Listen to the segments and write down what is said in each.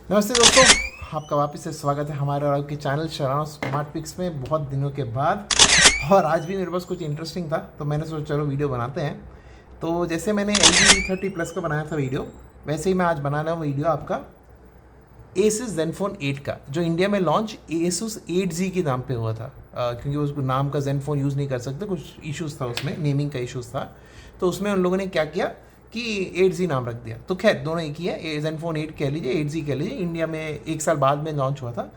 नमस्ते दोस्तों, आपका वापस से स्वागत है हमारे और आपके चैनल शरानो स्मार्ट पिक्स में बहुत दिनों के बाद। और आज भी मेरे पास कुछ इंटरेस्टिंग था तो मैंने सोचा चलो वीडियो बनाते हैं। तो जैसे मैंने LG V30 Plus का बनाया था वीडियो, वैसे ही मैं आज बना रहा हूँ वीडियो आपका Asus Zenfone 8 का, जो इंडिया में लॉन्च Asus 8Z के नाम पे हुआ था। क्योंकि उसको नाम का Zenfone यूज़ नहीं कर सकते, कुछ इश्यूज़ था उसमें, नेमिंग का इश्यूज़ था। तो उसमें उन लोगों ने क्या किया कि 8Z नाम रख दिया। तो खैर दोनों एक ही है, Zenfone 8 कह लीजिए, 8Z कह लीजिए। इंडिया में एक साल बाद में लॉन्च हुआ था।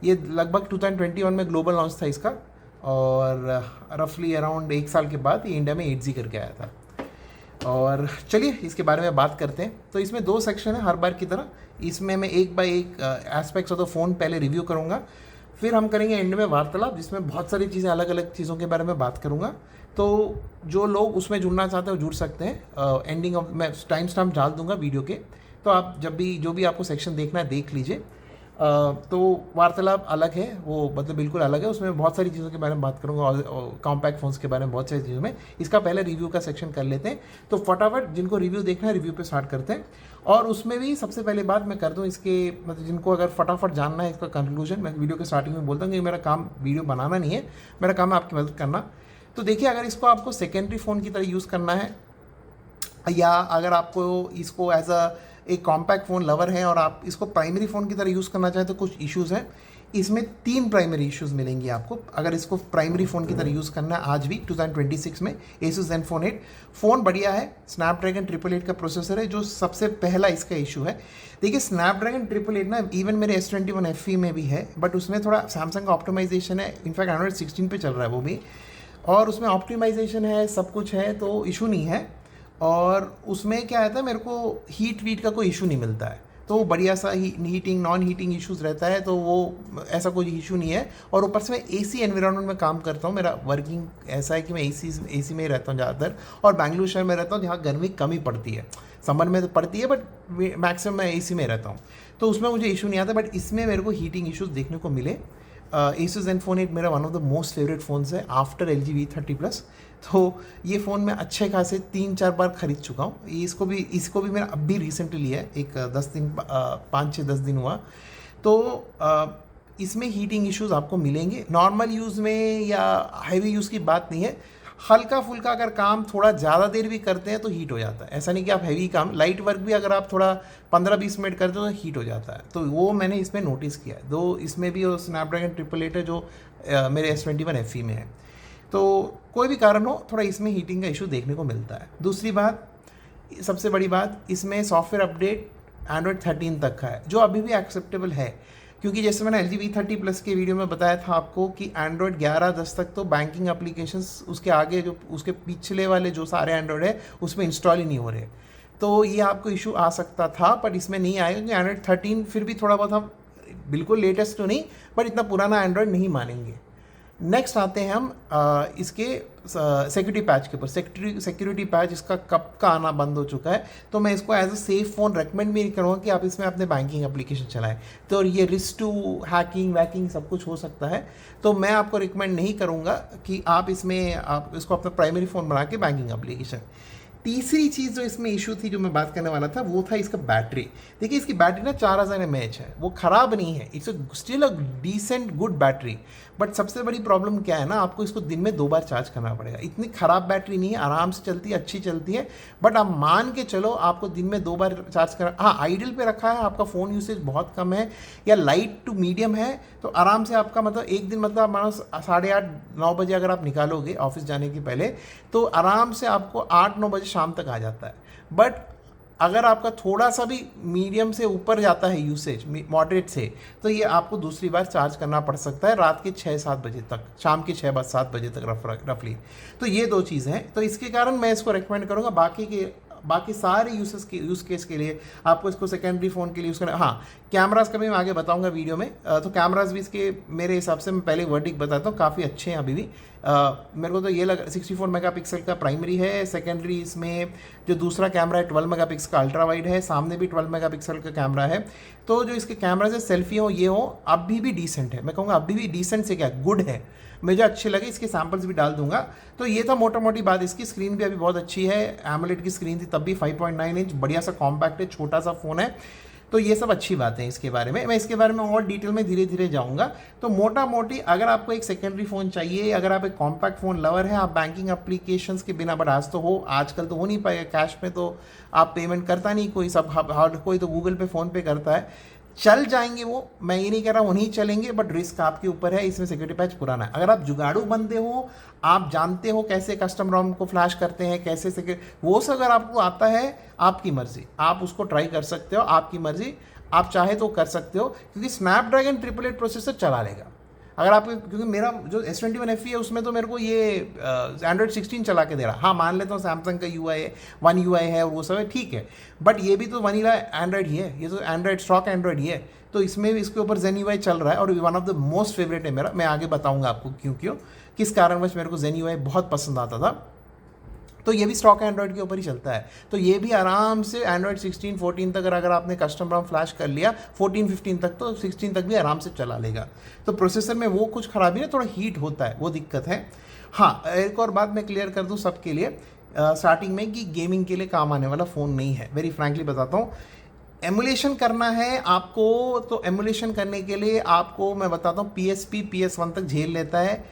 ये लगभग 2021 में ग्लोबल लॉन्च था इसका, और रफली अराउंड एक साल के बाद ये इंडिया में 8Z करके आया था। और चलिए इसके बारे में बात करते हैं। तो इसमें दो सेक्शन है हर बार की तरह। इसमें मैं एक बाय एक एस्पेक्ट्स ऑफ द फ़ोन पहले रिव्यू करूँगा, फिर हम करेंगे एंड में वार्तालाप, जिसमें बहुत सारी चीज़ें, अलग अलग चीज़ों के बारे में बात करूँगा। तो जो लोग उसमें जुड़ना चाहते हैं वो जुड़ सकते हैं। एंडिंग ऑफ मैं टाइम स्टैम्प डाल दूंगा वीडियो के, तो आप जब भी जो भी आपको सेक्शन देखना है देख लीजिए। तो वार्तालाप अलग है, वो मतलब बिल्कुल अलग है। उसमें बहुत सारी चीज़ों के बारे में बात करूँगा और कॉम्पैक्ट फ़ोन्स के बारे में, बहुत सारी चीज़ों में। इसका पहले रिव्यू का सेक्शन कर लेते हैं। तो फटाफट जिनको रिव्यू देखना है रिव्यू पे स्टार्ट करते हैं। और उसमें भी सबसे पहले बात मैं कर दूँ इसके, मतलब जिनको अगर फटाफट जानना है इसका कंक्लूजन, मैं वीडियो के स्टार्टिंग में बोलता हूँ कि मेरा काम वीडियो बनाना नहीं है, मेरा काम है आपकी मदद करना। तो देखिए, अगर इसको आपको सेकेंडरी फ़ोन की तरह यूज़ करना है, या अगर आपको इसको एज एक कॉम्पैक्ट फ़ोन लवर है और आप इसको प्राइमरी फ़ोन की तरह यूज़ करना चाहें, तो कुछ इश्यूज़ हैं। इसमें 3 प्राइमरी इश्यूज़ मिलेंगी आपको अगर इसको प्राइमरी फ़ोन की तरह यूज़ करना है। आज भी 2026 में Asus Zenfone 8 फ़ोन बढ़िया है, स्नैपड्रैगन 888 का प्रोसेसर है, जो सबसे पहला इसका इशू है। देखिए, स्नैपड्रैगन 888 ना इवन मेरे S21 FE में भी है, बट उसमें थोड़ा सैमसंग का ऑप्टिमाइजेशन है। इनफैक्ट एंड्रॉइड 16 पे चल रहा है वो भी, और उसमें ऑप्टिमाइजेशन है, सब कुछ है, तो इशू नहीं है। और उसमें क्या रहता है, मेरे को हीट वीट का कोई इशू नहीं मिलता है, तो वो बढ़िया सा हीटिंग नॉन हीटिंग इश्यूज़ रहता है, तो वो ऐसा कोई इशू नहीं है। और ऊपर से मैं AC एनवायरनमेंट में काम करता हूँ, मेरा वर्किंग ऐसा है कि मैं AC में ही रहता हूँ ज़्यादातर, और बेंगलुरु शहर में रहता हूँ जहाँ गर्मी कम ही पड़ती है। समर में तो पड़ती है, बट मैक्सिमम मैं AC में रहता हूँ, तो उसमें मुझे इशू नहीं आता। बट इसमें मेरे को हीटिंग इशूज़ देखने को मिले। Asus Zenfone 8 मेरा one of the most favourite phones है आफ्टर LG V30 Plus। तो ये फ़ोन मैं अच्छे खासे 3-4 बार ख़रीद चुका हूँ। इसको भी मैंने अभी रिसेंटली लिया है, एक 10 दिन 5-6-10 दिन हुआ। तो इसमें हीटिंग इश्यूज़ आपको मिलेंगे। नॉर्मल यूज़ में या हैवी यूज़ की बात नहीं है, हल्का फुल्का अगर काम थोड़ा ज़्यादा देर भी करते हैं तो हीट हो जाता है। ऐसा नहीं कि आप हैवी काम, लाइट वर्क भी अगर आप थोड़ा 15-20 मिनट करते हो तो हीट हो जाता है। तो वो मैंने इसमें नोटिस किया है। दो इसमें भी वो स्नैपड्रैगन 888 है जो मेरे S21 FE में है। तो कोई भी कारण हो, थोड़ा इसमें हीटिंग का इशू देखने को मिलता है। दूसरी बात, सबसे बड़ी बात, इसमें सॉफ्टवेयर अपडेट एंड्रॉयड 13 तक का है, जो अभी भी एक्सेप्टेबल है। क्योंकि जैसे मैंने LG V30 Plus के वीडियो में बताया था आपको कि एंड्रॉयड 11-10 तक तो बैंकिंग एप्लीकेशंस, उसके आगे जो उसके पिछले वाले जो सारे एंड्रॉयड है उसमें इंस्टॉल ही नहीं हो रहे। तो ये आपको इशू आ सकता था, पर इसमें नहीं आएगा, क्योंकि एंड्रॉयड 13 फिर भी थोड़ा बहुत, हम बिल्कुल लेटेस्ट तो नहीं, बट इतना पुराना एंड्रॉयड नहीं मानेंगे। नेक्स्ट आते हैं हम इसके सिक्योरिटी पैच के ऊपर। सिक्योरिटी पैच इसका कब का आना बंद हो चुका है, तो मैं इसको as a safe phone recommend भी नहीं करूँगा कि आप इसमें अपने बैंकिंग एप्लीकेशन चलाएं। तो ये रिस्क टू हैकिंग वैकिंग सब कुछ हो सकता है, तो मैं आपको रिकमेंड नहीं करूँगा कि आप इसको अपना प्राइमरी फ़ोन बना के बैंकिंग एप्लीकेशन। तीसरी चीज़ जो इसमें इशू थी, जो मैं बात करने वाला था, वो था इसका बैटरी। देखिए, इसकी बैटरी ना 4000 mAh है, वो ख़राब नहीं है, it's still a decent good battery. But सबसे बड़ी प्रॉब्लम क्या है ना, आपको इसको दिन में 2 बार चार्ज करना पड़ेगा। इतनी ख़राब बैटरी नहीं है, आराम से चलती है, अच्छी चलती है। बट आप मान के चलो, आपको दिन में 2 बार चार्ज करना, हाँ आइडल पे रखा है, आपका फ़ोन यूसेज बहुत कम है या लाइट टू मीडियम है, तो आराम से आपका मतलब एक दिन, मतलब आप मानो 8:30-9 बजे अगर आप निकालोगे ऑफिस जाने के पहले, तो आराम से आपको 8-9 बजे शाम तक आ जाता है। बट अगर आपका थोड़ा सा भी मीडियम से ऊपर जाता है यूसेज, मॉडरेट से, तो ये आपको दूसरी बार चार्ज करना पड़ सकता है रात के 6-7 बजे तक, शाम के 6-7 बजे तक रफली। तो ये 2 चीज़ें हैं, तो इसके कारण मैं इसको रेकमेंड करूँगा। बाकी सारे यूज़ केस के लिए आपको इसको सेकेंडरी फ़ोन के लिए यूज़ करना। हाँ, कैमरास का भी मैं आगे बताऊंगा वीडियो में। तो कैमरास भी इसके मेरे हिसाब से, मैं पहले वर्डिक बताता हूँ, काफ़ी अच्छे हैं अभी भी। मेरे को तो ये लगा 64 मेगापिक्सल का प्राइमरी है, सेकेंडरी इसमें जो दूसरा कैमरा है 12 मेगापिक्सल का अल्ट्रा वाइड है, सामने भी 12 मेगापिक्सल का कैमरा है। तो जो इसके कैमरा से सेल्फी हो, ये हो, अभी भी डिसेंट है। मैं कहूँगा अभी भी डिसेंट से क्या, गुड है, मुझे अच्छे लगे। इसके सैम्पल्स भी डाल दूंगा। तो ये था मोटा मोटी बात। इसकी स्क्रीन भी अभी बहुत अच्छी है, एमोलेड की स्क्रीन थी तब भी, 5.9 इंच, बढ़िया सा कॉम्पैक्ट है, छोटा सा फ़ोन है। तो ये सब अच्छी बातें हैं इसके बारे में। मैं इसके बारे में और डिटेल में धीरे धीरे जाऊँगा। तो मोटा मोटी अगर आपको एक सेकेंडरी फ़ोन चाहिए, अगर आप एक कॉम्पैक्ट फ़ोन लवर हैं, आप बैंकिंग एप्लीकेशंस के बिना, बट आज तो हो, आजकल तो हो नहीं पाएगा, कैश में तो आप पेमेंट करता नहीं कोई, सब हर कोई तो गूगल पे, फ़ोन पे करता है। चल जाएंगे वो, मैं ये नहीं कह रहा हूँ नहीं चलेंगे, बट रिस्क आपके ऊपर है, इसमें सिक्योरिटी पैच पुराना है। अगर आप जुगाड़ू बंदे हो, आप जानते हो कैसे कस्टम रोम को फ्लैश करते हैं, कैसे वो सब अगर आपको आता है, आपकी मर्जी, आप उसको ट्राई कर सकते हो, आपकी मर्जी, आप चाहे तो कर सकते हो, क्योंकि स्नैपड्रैगन 888 प्रोसेसर चला लेगा। अगर आप, क्योंकि मेरा जो S21 FE है उसमें तो मेरे को ये एंड्रॉयड 16 चला के दे रहा। हाँ, मान लेता हूँ सैमसंग का UI है, वन UI है, वो सब है, ठीक है, बट ये भी तो वनीला एंड्रॉयड ही है, ये तो एंड्रॉयड स्टॉक एंड्रॉयड ही है, तो इसमें भी इसके ऊपर Zen UI चल रहा है और one of the most favourite है मेरा। मैं आगे बताऊँगा आपको क्यों किस कारणवश मेरे को Zen UI बहुत पसंद आता था। तो ये भी स्टॉक एंड्रॉयड के ऊपर ही चलता है, तो ये भी आराम से एंड्रॉयड 16, 14 तक अगर आपने कस्टम रोम फ्लैश कर लिया, 14, 15 तक, तो 16 तक भी आराम से चला लेगा। तो प्रोसेसर में वो कुछ खराबी है, थोड़ा हीट होता है, वो दिक्कत है। हाँ, एक और बात मैं क्लियर कर दूँ सबके लिए स्टार्टिंग में, कि गेमिंग के लिए काम आने वाला फ़ोन नहीं है, वेरी फ्रैंकली बताता हूँ। एमुलेशन करना है आपको, तो एमुलेशन करने के लिए आपको मैं बताता हूँ, PSP PS1 तक झेल लेता है,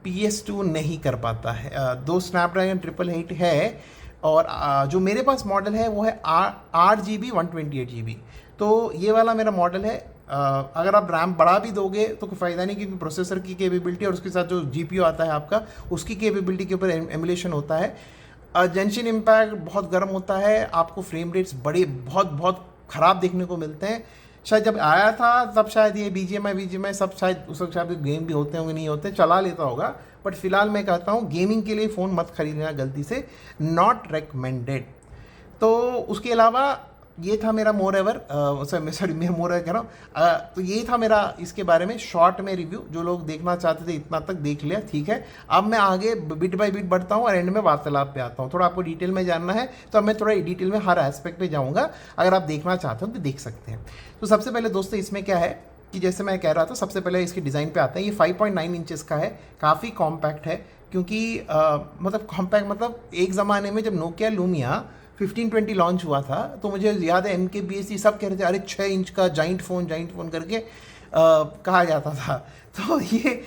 PS2 नहीं कर पाता है। दो स्नैपड्रैगन 888 है, और जो मेरे पास मॉडल है वो है 8GB 128GB, तो ये वाला मेरा मॉडल है। अगर आप रैम बढ़ा भी दोगे तो कोई फ़ायदा नहीं, क्योंकि प्रोसेसर की कैपेबिलिटी और उसके साथ जो GPU आता है आपका, उसकी कैपेबिलिटी के ऊपर एमुलेशन होता है। जेंशिन इम्पैक्ट बहुत गर्म होता है, आपको फ्रेम रेट्स बड़े बहुत ख़राब देखने को मिलते हैं। शायद जब आया था तब शायद ये BGMI सब शायद उस वक्त शायद गेम भी होते होंगे, नहीं होते, चला लेता होगा, बट फिलहाल मैं कहता हूँ गेमिंग के लिए फ़ोन मत खरीदना गलती से, नॉट रेकमेंडेड। तो उसके अलावा ये था मेरा मोर एवर सॉरी मैं मोर एवर कह रहा हूँ। तो ये था मेरा इसके बारे में शॉर्ट में रिव्यू। जो लोग देखना चाहते थे इतना तक देख लिया, ठीक है। अब मैं आगे बिट बाय बिट बढ़ता हूँ और एंड में वार्तालाप पे आता हूँ। थोड़ा आपको डिटेल में जानना है तो अब मैं थोड़ा डिटेल में हर एस्पेक्ट पे जाऊँगा, अगर आप देखना चाहते हो तो देख सकते हैं। तो सबसे पहले दोस्तों इसमें क्या है कि जैसे मैं कह रहा था, सबसे पहले इसके डिज़ाइन पे आते हैं। ये 5.9 इंचेस का है, काफ़ी कॉम्पैक्ट है, क्योंकि मतलब कॉम्पैक्ट मतलब एक ज़माने में जब नोकिया लूमिया 1520 लॉन्च हुआ था तो मुझे याद है MKBHD सब कह रहे थे, अरे 6 इंच का जाइंट फ़ोन करके कहा जाता था। तो ये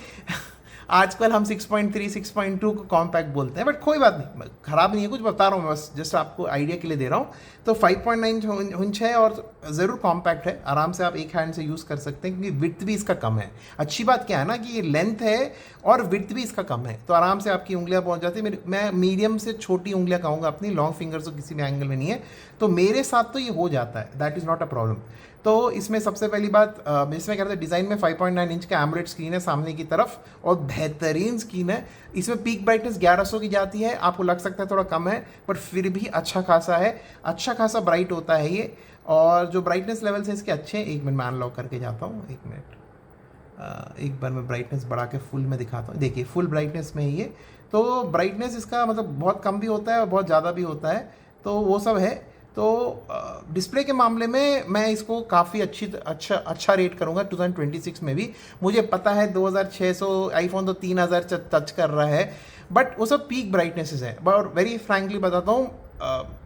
आजकल हम 6.3 6.2 को कॉम्पैक्ट बोलते हैं, बट कोई बात नहीं, ख़राब नहीं है, कुछ बता रहा हूँ मैं, बस जस्ट आपको आइडिया के लिए दे रहा हूँ। तो 5.9 इंच है और ज़रूर कॉम्पैक्ट है, आराम से आप एक हैंड से यूज़ कर सकते हैं, क्योंकि विड्थ भी इसका कम है। अच्छी बात क्या है ना कि ये लेंथ है और विड्थ भी इसका कम है, तो आराम से आपकी उंगलियाँ पहुँच जाती है। मैं मीडियम से छोटी उंगलियाँ कहूँगा अपनी, लॉन्ग फिंगर्स तो किसी भी एंगल में नहीं है, तो मेरे साथ तो ये हो जाता है, that is not a problem. तो इसमें सबसे पहली बात इसमें क्या कहते हैं, डिज़ाइन में 5.9 इंच का एमोलेड स्क्रीन है सामने की तरफ, और बेहतरीन स्क्रीन है। इसमें पीक ब्राइटनेस 1100 की जाती है, आपको लग सकता है थोड़ा कम है, बट फिर भी अच्छा खासा है, अच्छा खासा ब्राइट होता है ये। और जो ब्राइटनेस लेवल्स हैं इसके अच्छे हैं। एक मिनट मैं अनलॉक करके जाता हूँ, एक मिनट, एक बार मैं ब्राइटनेस बढ़ा के फुल में दिखाता हूँ। देखिए फुल ब्राइटनेस में है ये, तो ब्राइटनेस इसका मतलब बहुत कम भी होता है और बहुत ज़्यादा भी होता है, तो वो सब है। तो डिस्प्ले के मामले में मैं इसको काफ़ी अच्छा रेट करूँगा 2026 में भी। मुझे पता है 2600 आईफोन तो 3000 टच कर रहा है, बट वो सब पीक ब्राइटनेसेस है। और वेरी फ्रैंकली बताता हूँ,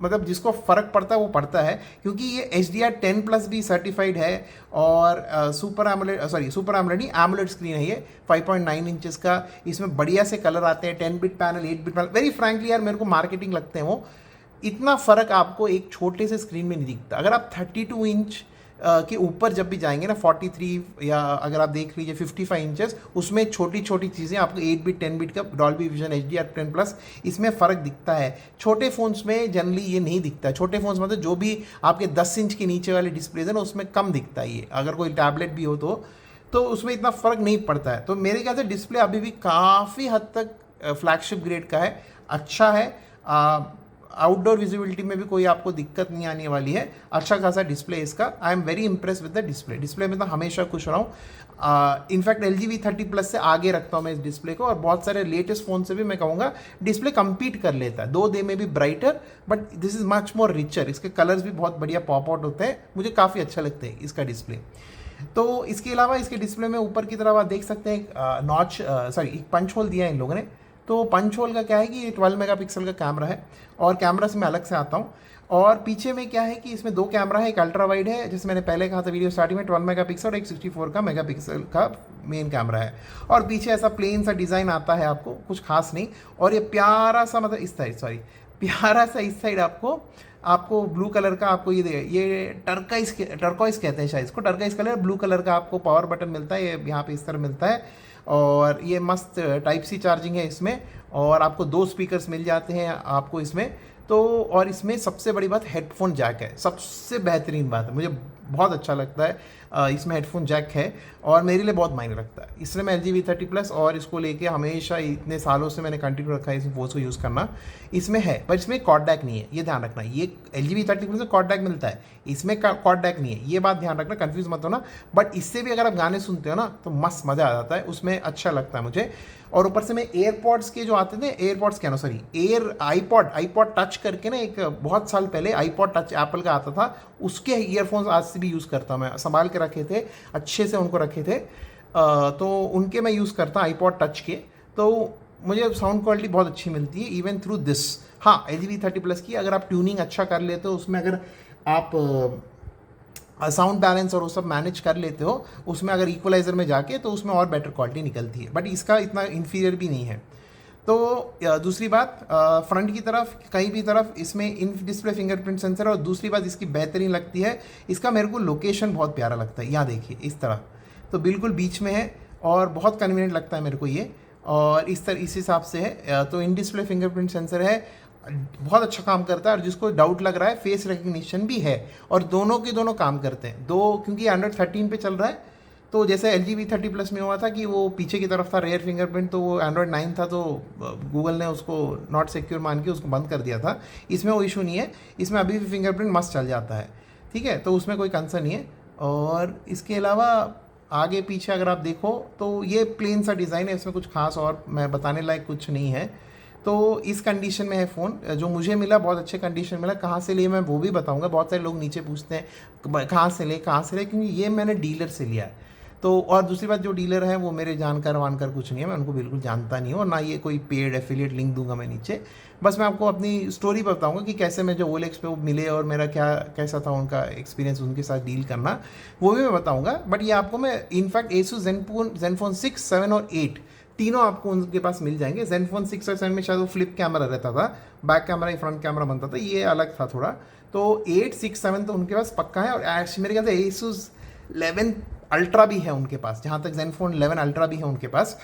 मतलब जिसको फ़र्क पड़ता है वो पड़ता है, क्योंकि ये HDR10+ भी सर्टिफाइड है, और सुपर एमोलेड नहीं, एमोलेड स्क्रीन है ये 5.9 इंचेस का। इसमें बढ़िया से कलर आते हैं, 10 bit panel, 8 bit panel. Very frankly यार मेरे को मार्केटिंग लगते हैं वो, इतना फ़र्क आपको एक छोटे से स्क्रीन में नहीं दिखता। अगर आप 32 इंच के ऊपर जब भी जाएंगे ना, 43, या अगर आप देख लीजिए 55 इंचेस, उसमें छोटी छोटी चीज़ें आपको 8 बिट 10 बिट का डॉल्बी विजन HDR10+, इसमें फ़र्क दिखता है। छोटे फ़ोन्स में जनरली ये नहीं दिखता है। छोटे फ़ोन्स मतलब जो भी आपके 10 इंच के नीचे वाले डिस्प्लेज है ना, उसमें कम दिखता है ये। अगर कोई टैबलेट भी हो तो उसमें इतना फ़र्क नहीं पड़ता है। तो मेरे ख्याल से डिस्प्ले अभी भी काफ़ी हद तक फ्लैगशिप ग्रेड का है, अच्छा है। आउटडोर विजिबिलिटी में भी कोई आपको दिक्कत नहीं आने वाली है, अच्छा खासा डिस्प्ले इसका। I am very Impress with the display में तो हमेशा खुश रहा हूँ। इनफैक्ट LG V30+ से आगे रखता हूँ मैं इस डिस्प्ले को, और बहुत सारे लेटेस्ट फ़ोन से भी मैं कहूँगा डिस्प्ले कम्पीट कर लेता है। 2D में भी brighter, but this is much more richer. इसके कलर्स भी बहुत बढ़िया पॉप आउट होते हैं, मुझे काफ़ी अच्छा लगता है इसका डिस्प्ले। तो इसके अलावा इसके डिस्प्ले में ऊपर की तरफ आप देख सकते हैं एक पंच होल दिया है इन लोगों ने। तो पंच होल का क्या है कि ये 12 मेगापिक्सल का कैमरा है, और कैमरा से मैं अलग से आता हूँ। और पीछे में क्या है कि इसमें 2 कैमरा है, एक अल्ट्रा वाइड है जैसे मैंने पहले कहा था वीडियो स्टार्टिंग में 12 मेगापिक्सल और एक 64 का मेगापिक्सल का मेन कैमरा है। और पीछे ऐसा प्लेन सा डिज़ाइन आता है आपको, कुछ खास नहीं। और ये प्यारा सा मतलब इस साइड, सॉरी प्यारा सा इस साइड आपको ब्लू कलर का आपको ये टर्कोइस कहते हैं शायद इसको, टर्कोइस कलर ब्लू कलर का आपको पावर बटन मिलता है, ये यहाँ पे इस तरह मिलता है। और ये मस्त टाइप सी चार्जिंग है इसमें, और आपको 2 स्पीकर्स मिल जाते हैं आपको इसमें। तो और इसमें सबसे बड़ी बात हेडफोन जैक है, सबसे बेहतरीन बात है, मुझे बहुत अच्छा लगता है इसमें हेडफोन जैक है और मेरे लिए बहुत मायने रखता है। इसलिए मैं LG V30 और इसको लेके हमेशा इतने सालों से मैंने कंटिन्यू रखा है इस फ़ोन को यूज़ करना। इसमें है पर इसमें कॉर्ड डैक नहीं है, ये ध्यान रखना। ये LG V30 में कॉर्ड डैक मिलता है, इसमें कॉर्ड डैक नहीं है, ये बात ध्यान रखना, कंफ्यूज मत होना। बट इससे भी अगर आप गाने सुनते हो ना तो मस्त मज़ा आ जाता है, उसमें अच्छा लगता है मुझे। और ऊपर से मैं एयरपॉड्स के जो आते थे, एयरपॉड्स क्या ना सॉरी आईपॉड टच करके ना, एक बहुत साल पहले आईपॉड टच एप्पल का आता था, उसके ईयरफोन्स आज से भी यूज़ करता हूँ मैं, संभाल के रखे थे, अच्छे से उनको रखे थे। तो उनके मैं यूज़ करता हूँ आईपॉड टच के, तो मुझे साउंड क्वालिटी बहुत अच्छी मिलती है इवन थ्रू दिस। हाँ, LG V30 की अगर आप ट्यूनिंग अच्छा कर लेते हो, उसमें अगर आप साउंड बैलेंस और वो सब मैनेज कर लेते हो, उसमें अगर इक्वलाइज़र में जाके, तो उसमें और बेटर क्वालिटी निकलती है। बट इसका इतना इन्फीरियर भी नहीं है। तो दूसरी बात, फ्रंट की तरफ कहीं भी तरफ इसमें इन डिस्प्ले फिंगरप्रिंट सेंसर है। और दूसरी बात इसकी बेहतरीन लगती है, इसका मेरे को लोकेशन बहुत प्यारा लगता है। यहाँ देखिए इस तरह, तो बिल्कुल बीच में है और बहुत कन्वीनियंट लगता है मेरे को ये। और इस हिसाब से है, तो इन डिस्प्ले फिंगरप्रिंट सेंसर है, बहुत अच्छा काम करता है। और जिसको डाउट लग रहा है, फेस रिकग्निशन भी है, और दोनों के दोनों काम करते हैं। क्योंकि एंड्रॉइड 13 पे चल रहा है, तो जैसे LG V30 में हुआ था कि वो पीछे की तरफ था रेयर फिंगरप्रिंट, तो वो एंड्रॉइड 9 था, तो गूगल ने उसको नॉट सिक्योर मान के उसको बंद कर दिया था। इसमें वो इशू नहीं है, इसमें अभी भी फिंगरप्रिंट मस्त चल जाता है, ठीक है, तो उसमें कोई कंसर्न नहीं है। और इसके अलावा आगे पीछे अगर आप देखो तो ये प्लेन सा डिज़ाइन है, इसमें कुछ खास और मैं बताने लायक कुछ नहीं है। तो इस कंडीशन में है फ़ोन, जो मुझे मिला बहुत अच्छे कंडीशन मिला। कहाँ से लिए मैं वो भी बताऊंगा, बहुत सारे लोग नीचे पूछते हैं कहाँ से ले, क्योंकि ये मैंने डीलर से लिया है। तो और दूसरी बात, जो डीलर है वो मेरे जानकार वानकर कुछ नहीं है, मैं उनको बिल्कुल जानता नहीं हूँ, और ना ये कोई पेड एफिलिएट लिंक दूंगा मैं नीचे। बस मैं आपको अपनी स्टोरी बताऊंगा कि कैसे मैं जो OLX पे वो मिले और मेरा कैसा था उनका एक्सपीरियंस उनके साथ डील करना, वो भी मैं बताऊंगा। बट ये आपको मैं इनफैक्ट Asus Zenfone 6, 7 और 8 तीनों आपको उनके पास मिल जाएंगे। Zenfone 6 और 7 में शायद वो फ्लिप कैमरा रहता था, बैक कैमरा ही फ्रंट कैमरा बनता था, ये अलग था थोड़ा। तो 8, 6, 7 तो उनके पास पक्का है। और मेरे ख्याल से Asus 11 अल्ट्रा भी है उनके पास, जहाँ तक Zenfone 11 अल्ट्रा भी है उनके पास।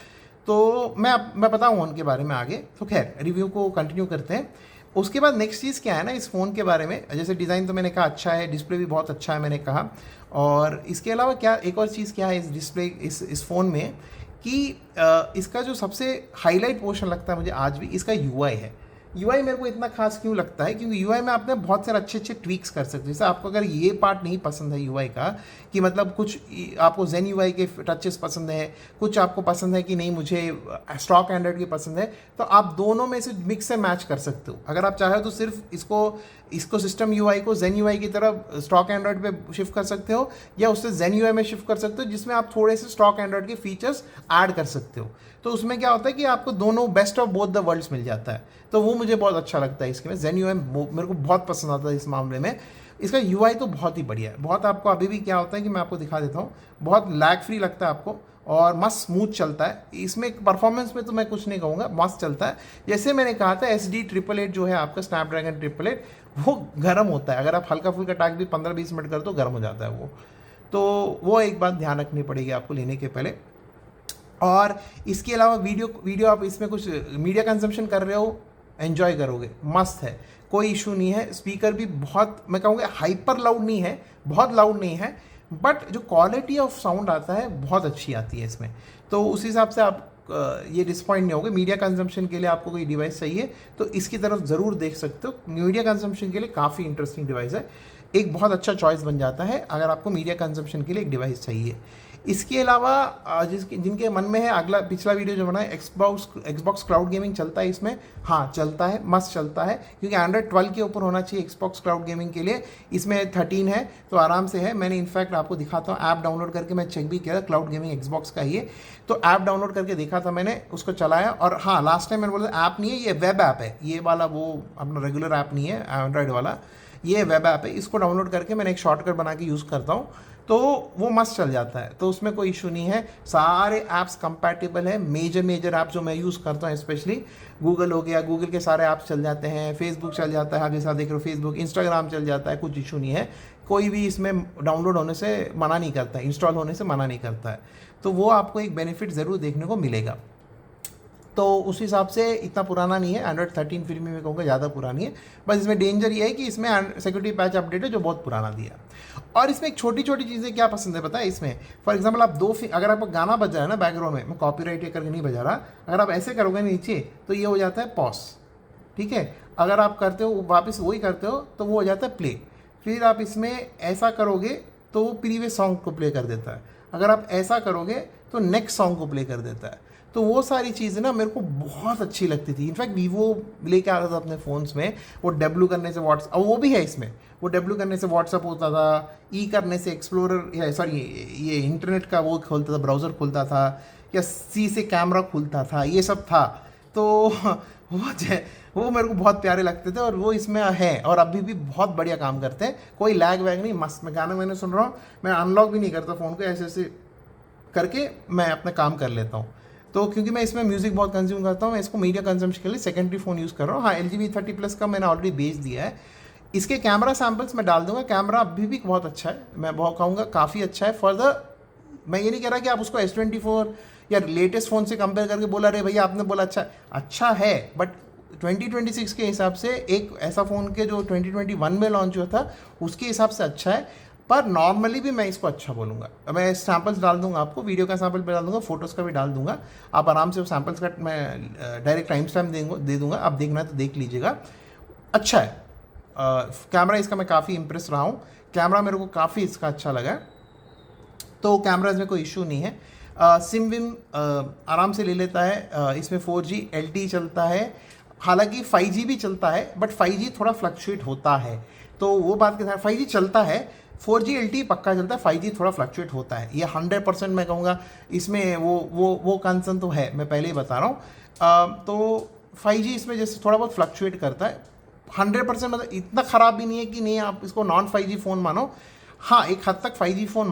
तो मैं बताऊँगा उनके बारे में आगे। तो खैर रिव्यू को कंटिन्यू करते हैं। उसके बाद नेक्स्ट चीज़ क्या है ना इस फ़ोन के बारे में, जैसे डिज़ाइन तो मैंने कहा अच्छा है, डिस्प्ले भी बहुत अच्छा है मैंने कहा। और इसके अलावा क्या एक और चीज़ क्या है इस डिस्प्ले इस फ़ोन में, कि इसका जो सबसे हाईलाइट पोर्शन लगता है मुझे आज भी, इसका UI है। UI मेरे को इतना खास क्यों लगता है, क्योंकि UI में आपने बहुत सारे अच्छे अच्छे ट्वीक्स कर सकते हैं। जैसे आपको अगर ये पार्ट नहीं पसंद है UI का, कि मतलब कुछ आपको Zen UI के टचेस पसंद है, कुछ आपको पसंद है कि नहीं मुझे स्टॉक एंड्रॉइड की पसंद है, तो आप दोनों में से मिक्स एंड मैच कर सकते हो। अगर आप चाहे तो सिर्फ इसको सिस्टम UI को Zen UI की तरफ स्टॉक एंड्रॉइड पे शिफ्ट कर सकते हो, या उससे Zen UI में शिफ्ट कर सकते हो, जिसमें आप थोड़े से स्टॉक एंड्रॉइड के फीचर्स ऐड कर सकते हो। तो उसमें क्या होता है कि आपको दोनों best of both the worlds मिल जाता है। तो वो मुझे बहुत अच्छा लगता है इसमें। Zen UI मेरे को बहुत पसंद आता है इस मामले में। इसका UI तो बहुत ही बढ़िया है, बहुत। आपको अभी भी क्या होता है कि मैं आपको दिखा देता हूँ, बहुत लैग फ्री लगता है आपको और मस्त स्मूथ चलता है। इसमें परफॉर्मेंस में तो मैं कुछ नहीं कहूँगा, मस्त चलता है। जैसे मैंने कहा था SD888 जो है आपका स्नैपड्रैगन 888, वो गर्म होता है, अगर आप हल्का फुल्का टाक भी 15-20 मिनट कर तो गर्म हो जाता है वो। तो वो एक बात ध्यान रखनी पड़ेगी आपको लेने के पहले। और इसके अलावा वीडियो आप इसमें कुछ मीडिया कंजम्पशन कर रहे हो, एंजॉय करोगे, मस्त है, कोई इशू नहीं है। स्पीकर भी बहुत, मैं कहूँगा हाइपर लाउड नहीं है, बहुत लाउड नहीं है, बट जो क्वालिटी ऑफ साउंड आता है बहुत अच्छी आती है इसमें। तो उस हिसाब से आप ये डिसपॉइंट नहीं होगे। मीडिया कंजम्पशन के लिए आपको कोई डिवाइस चाहिए तो इसकी तरफ ज़रूर देख सकते हो। मीडिया कंजम्पशन के लिए काफ़ी इंटरेस्टिंग डिवाइस है, एक बहुत अच्छा चॉइस बन जाता है अगर आपको मीडिया कंजम्पशन के लिए एक डिवाइस चाहिए। इसके अलावा जिनके मन में है, पिछला वीडियो जो बना है, एक्सबॉक्स क्लाउड गेमिंग चलता है इसमें? हाँ चलता है, मस्त चलता है, क्योंकि एंड्रॉइड 12 के ऊपर होना चाहिए एक्सबॉक्स क्लाउड गेमिंग के लिए। इसमें 13 है तो आराम से है। मैंने इनफैक्ट आपको दिखाता हूँ, ऐप डाउनलोड करके मैं चेक भी किया, क्लाउड गेमिंग एक्सबॉक्स का ही है, तो ऐप डाउनलोड करके देखा था मैंने, उसको चलाया। और हाँ, लास्ट टाइम मैंने बोला ऐप नहीं है, ये वेब ऐप है, ये वाला वो अपना रेगुलर ऐप नहीं है एंड्रॉइड वाला, ये वेब ऐप है, इसको डाउनलोड करके मैंने एक शॉर्टकट बना के यूज़ करता हूँ, तो वो मस्त चल जाता है, तो उसमें कोई इशू नहीं है। सारे ऐप्स कंपैटिबल है, मेजर ऐप जो मैं यूज़ करता हूँ, स्पेशली गूगल हो गया, गूगल के सारे ऐप्स चल जाते हैं, फेसबुक चल जाता है, आप जैसा देख रहे हो फेसबुक, इंस्टाग्राम चल जाता है, कुछ इशू नहीं है। कोई भी इसमें डाउनलोड होने से मना नहीं करता है, इंस्टॉल होने से मना नहीं करता है, तो वो आपको एक बेनिफिट ज़रूर देखने को मिलेगा। तो उस हिसाब से इतना पुराना नहीं है, एंड्रॉइड 13 फिर भी मैं कहूँगा ज़्यादा पुरानी है। बस इसमें डेंजर ये है कि इसमें सिक्योरिटी पैच अपडेट है जो बहुत पुराना दिया। और इसमें एक छोटी छोटी चीज़ें क्या पसंद है पता है इसमें, फॉर एग्जांपल आप अगर आपको गाना बज रहा है ना बैकग्राउंड में, मैं कॉपीराइट करके नहीं बजा रहा, अगर आप ऐसे करोगे नीचे तो ये हो जाता है पॉज, ठीक है। अगर आप करते हो वापस वही करते हो तो वो हो जाता है प्ले। फिर आप इसमें ऐसा करोगे तो वो प्रीवियस सॉन्ग को प्ले कर देता है, अगर आप ऐसा करोगे तो नेक्स्ट सॉन्ग को प्ले कर देता है। तो वो सारी चीज़ें ना मेरे को बहुत अच्छी लगती थी। इनफैक्ट वीवो लेके आ रहा था अपने फ़ोन्स में, वो डब्ल्यू करने से व्हाट्सअप, वो भी है इसमें, वो डब्ल्यू करने से व्हाट्सअप होता था, ई करने से एक्सप्लोरर या सॉरी ये इंटरनेट का वो खोलता था, ब्राउज़र खुलता था, या सी से कैमरा खुलता था, ये सब था। तो वो मेरे को बहुत प्यारे लगते थे, और वो इसमें है और अभी भी बहुत बढ़िया काम करते हैं, कोई लैग वैग नहीं, मस्त। मैं गाना मैंने सुन रहा हूँ, मैं अनलॉक भी नहीं करता फ़ोन को, ऐसे ऐसे करके मैं अपना काम कर लेता हूँ। तो क्योंकि मैं इसमें म्यूज़िक बहुत कंज्यूम करता हूँ, मैं इसको मीडिया कंजम्पशन के लिए सेकेंडरी फ़ोन यूज़ कर रहा हूँ। हाँ, LG V30 Plus का मैंने ऑलरेडी भेज दिया है। इसके कैमरा सैम्पल्स मैं डाल दूंगा, कैमरा अभी भी बहुत अच्छा है, मैं बहुत कहूँगा काफ़ी अच्छा है। फॉर द मैं ये नहीं कह रहा कि आप उसको S24 या लेटेस्ट फ़ोन से कंपेयर करके बोला अरे भैया आपने बोला अच्छा है, बट 2026 के हिसाब से एक ऐसा फ़ोन के जो 2021 में लॉन्च हुआ था उसके हिसाब से अच्छा है। पर नॉर्मली भी मैं इसको अच्छा बोलूँगा। मैं सैम्पल्स डाल दूंगा आपको, वीडियो का सैम्पल भी डाल दूंगा, फोटोज़ का भी डाल दूंगा, आप आराम से वो सैम्पल्स का मैं डायरेक्ट टाइम स्टैम्प दे दूंगा, आप देखना है तो देख लीजिएगा। अच्छा है कैमरा इसका, मैं काफ़ी इंप्रेस रहा हूँ, कैमरा मेरे को काफ़ी इसका अच्छा लगा, तो कैमराज में कोई इशू नहीं है। सिम विम आराम से ले लेता है, इसमें 4G LTE चलता है, हालांकि 5G भी चलता है, बट 5G थोड़ा फ्लक्चुएट होता है, तो वो बात के साथ 5G चलता है, 4G LTE पक्का चलता है, 5G थोड़ा फ्लक्चुएट होता है, ये 100% मैं कहूँगा। इसमें वो कंसर्न तो है, मैं पहले ही बता रहा हूँ। तो 5G इसमें जैसे थोड़ा बहुत फ्लक्चुएट करता है, 100% मतलब इतना ख़राब भी नहीं है कि नहीं आप इसको नॉन 5G फ़ोन मानो। हाँ, एक हद तक 5G फ़ोन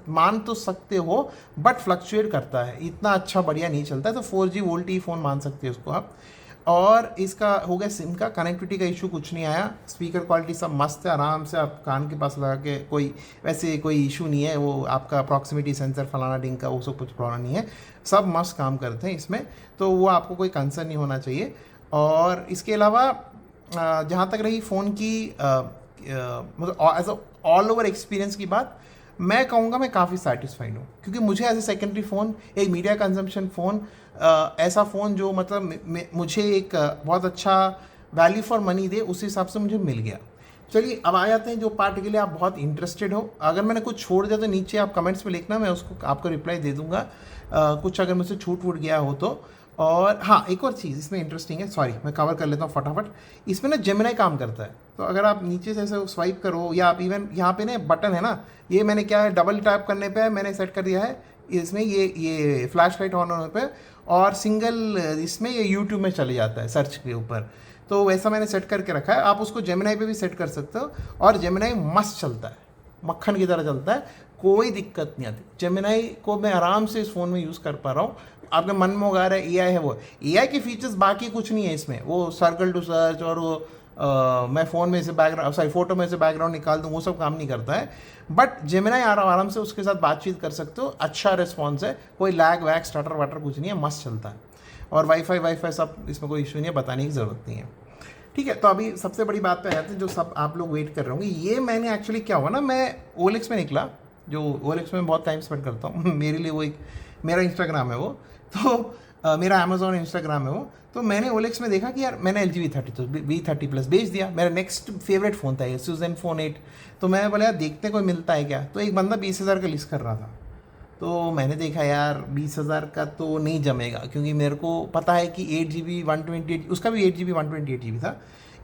मान तो सकते हो, बट फ्लक्चुएट करता है, इतना अच्छा बढ़िया नहीं चलता है, तो 4G वोल्टी फ़ोन मान सकते हैं उसको आप। और इसका हो गया सिम का, कनेक्टिविटी का इशू कुछ नहीं आया, स्पीकर क्वालिटी सब मस्त है, आराम से आप कान के पास लगा के, कोई इशू नहीं है, वो आपका प्रॉक्सिमिटी सेंसर फलाना डिंग का वो सब कुछ प्रॉब्लम नहीं है, सब मस्त काम करते हैं इसमें, तो वो आपको कोई कंसर्न नहीं होना चाहिए। और इसके अलावा जहाँ तक रही फ़ोन की मतलब as a all over experience की बात, मैं कहूँगा मैं काफ़ी सेटिस्फाइड हूँ, क्योंकि मुझे एज ए सेकेंडरी फ़ोन, एक मीडिया कंजम्पशन फ़ोन, ऐसा फ़ोन जो मतलब मुझे एक बहुत अच्छा वैल्यू फॉर मनी दे, उस हिसाब से मुझे मिल गया। चलिए अब आ जाते हैं जो पार्ट के लिए आप बहुत इंटरेस्टेड हो। अगर मैंने कुछ छोड़ दिया तो नीचे आप कमेंट्स में लिखना, मैं उसको आपको रिप्लाई दे दूंगा, कुछ अगर मुझसे छूट वूट गया हो तो। और हाँ, एक और चीज़ इसमें इंटरेस्टिंग है, सॉरी मैं कवर कर लेता हूँ फटाफट। इसमें ना जेमिनी काम करता है, तो अगर आप नीचे से ऐसे स्वाइप करो, या आप इवन यहाँ पे ना बटन है ना, ये मैंने क्या है डबल टैप करने पे मैंने सेट कर दिया है इसमें, ये फ्लैश लाइट ऑन होने पे, और सिंगल इसमें ये यूट्यूब में चले जाता है सर्च के ऊपर, तो वैसा मैंने सेट करके रखा है। आप उसको जेमिनी पे भी सेट कर सकते हो, और जेमिनी मस्त चलता है, मक्खन की तरह चलता है, कोई दिक्कत नहीं आती। जेमिनी को मैं आराम से इस फ़ोन में यूज़ कर पा रहा हूँ। आपके मन में होगा रहा है AI है, वो AI के फीचर्स बाकी कुछ नहीं है इसमें, वो सर्कल टू सर्च और वो मैं फ़ोन में से बैकग्राउंड फ़ोटो में से बैकग्राउंड निकाल दूँ, वो सब काम नहीं करता है। बट जेमिनी आराम से उसके साथ बातचीत कर सकते हो, अच्छा रिस्पॉन्स है, कोई लैग वैग स्टटर वाटर कुछ नहीं है, मस्त चलता है। और वाईफाई सब इसमें कोई इशू नहीं है, बताने की ज़रूरत नहीं है। ठीक है, तो अभी सबसे बड़ी बात पे आते हैं जो सब आप लोग वेट कर रहे होंगे। ये मैंने एक्चुअली क्या हुआ ना, मैं OLX में निकला, जो OLX में बहुत टाइम स्पेंड करता हूँ मेरे लिए वो एक मेरा इंस्टाग्राम है वो, तो मेरा अमेजोन इंस्टाग्राम है वो, तो मैंने OLX में देखा कि यार मैंने LG V30 Plus बेच दिया, मेरा नेक्स्ट फेवरेट फ़ोन था ये Zenfone 8। तो मैं बोला यार देखते कोई मिलता है क्या, तो एक बंदा 20,000 का लिस्ट कर रहा था, तो मैंने देखा यार 20,000 का तो नहीं जमेगा, क्योंकि मेरे को पता है कि 8GB 128, उसका भी 8GB 128GB था।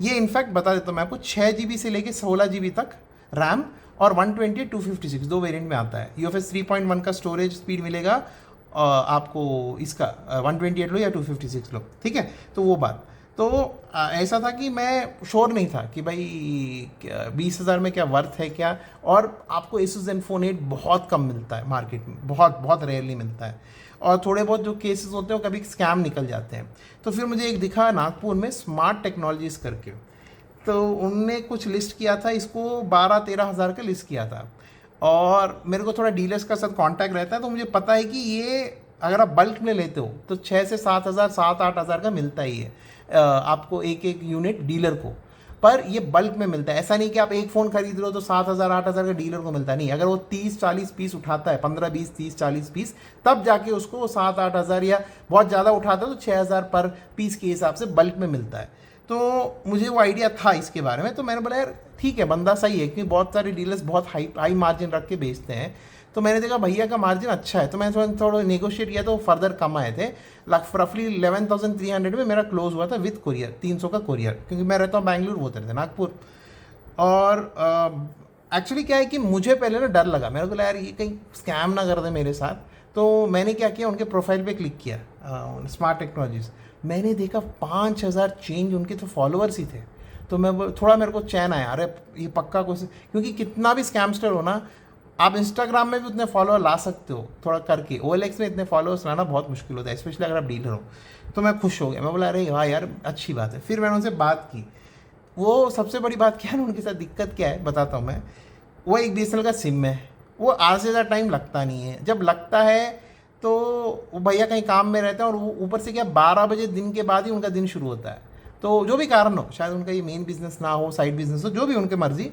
ये इनफैक्ट बता देता हूँ मैं आपको, 6GB से लेके 16GB तक रैम, और 128 256 दो वेरिएंट में आता है। UFS 3.1 का स्टोरेज स्पीड मिलेगा आपको, इसका 128 लो या 256 लो, ठीक है। तो वो बात, तो ऐसा था कि मैं श्योर नहीं था कि भाई 20,000 में क्या वर्थ है क्या। और आपको Asus Zenfone 8 बहुत कम मिलता है मार्केट में, बहुत बहुत रेयरली मिलता है, और थोड़े बहुत जो केसेस होते हैं वो कभी स्कैम निकल जाते हैं। तो फिर मुझे एक दिखा नागपुर में स्मार्ट टेक्नोलॉजीज़ करके, तो उनने कुछ लिस्ट किया था इसको, 12-13 हज़ार का लिस्ट किया था। और मेरे को थोड़ा डीलर्स का साथ कांटेक्ट रहता है, तो मुझे पता है कि ये अगर आप बल्क में लेते हो तो 6 से 7 हज़ार, 7-8 हज़ार का मिलता ही है आपको एक एक यूनिट डीलर को। पर ये बल्क में मिलता है, ऐसा नहीं कि आप एक फ़ोन खरीद रहे हो तो 7,000 8,000 का डीलर को मिलता नहीं। अगर वो 30-40 पीस उठाता है, 15-20-30-40 पीस, तब जाके उसको 7-8 हज़ार, या बहुत ज़्यादा उठाता है तो 6,000 पर पीस के हिसाब से बल्क में मिलता है। तो मुझे वो आइडिया था इसके बारे में, तो मैंने बोला यार ठीक है, बंदा सही है, क्योंकि बहुत सारे डीलर्स बहुत हाई मार्जिन रख के बेचते हैं। तो मैंने देखा भैया का मार्जिन अच्छा है, तो मैंने थोड़ा नेगोशिएट किया, तो फर्दर कम आए थे। रफली 11,300 में मेरा क्लोज हुआ था विद कोरियर, 300 का कोरियर, क्योंकि मैं रहता हूँ बैंगलोर, वो रहते नागपुर। और एक्चुअली क्या है कि मुझे पहले ना डर लगा, मेरे को लगा यार ये कहीं स्कैम ना कर दे मेरे साथ। तो मैंने क्या किया, उनके प्रोफाइल पे क्लिक किया, स्मार्ट टेक्नोलॉजीज़। मैंने देखा 5,000 चेंज उनके तो फॉलोअर्स ही थे। तो थोड़ा मेरे को चैन आया, अरे ये पक्का कुछ, क्योंकि कितना भी स्कैमस्टर हो ना, आप इंस्टाग्राम में भी उतने फॉलोअर ला सकते हो थोड़ा करके, OLX में इतने फॉलोअर्स लाना बहुत मुश्किल होता है, स्पेशली अगर आप डीलर हो। तो मैं खुश हो गया, मैं बोला अरे हाँ यार अच्छी बात है। फिर मैंने उनसे बात की। वो सबसे बड़ी बात क्या है ना, उनके साथ दिक्कत क्या है बताता हूँ मैं। वो एक BSNL का सिम है, वो आज से ज़्यादा टाइम लगता नहीं है, जब लगता है तो वो भैया कहीं काम में रहते हैं, और वो ऊपर से क्या 12 बजे दिन के बाद ही उनका दिन शुरू होता है। तो जो भी कारण हो, शायद उनका ये मेन बिजनेस ना हो, साइड बिजनेस हो, जो भी उनके मर्जी।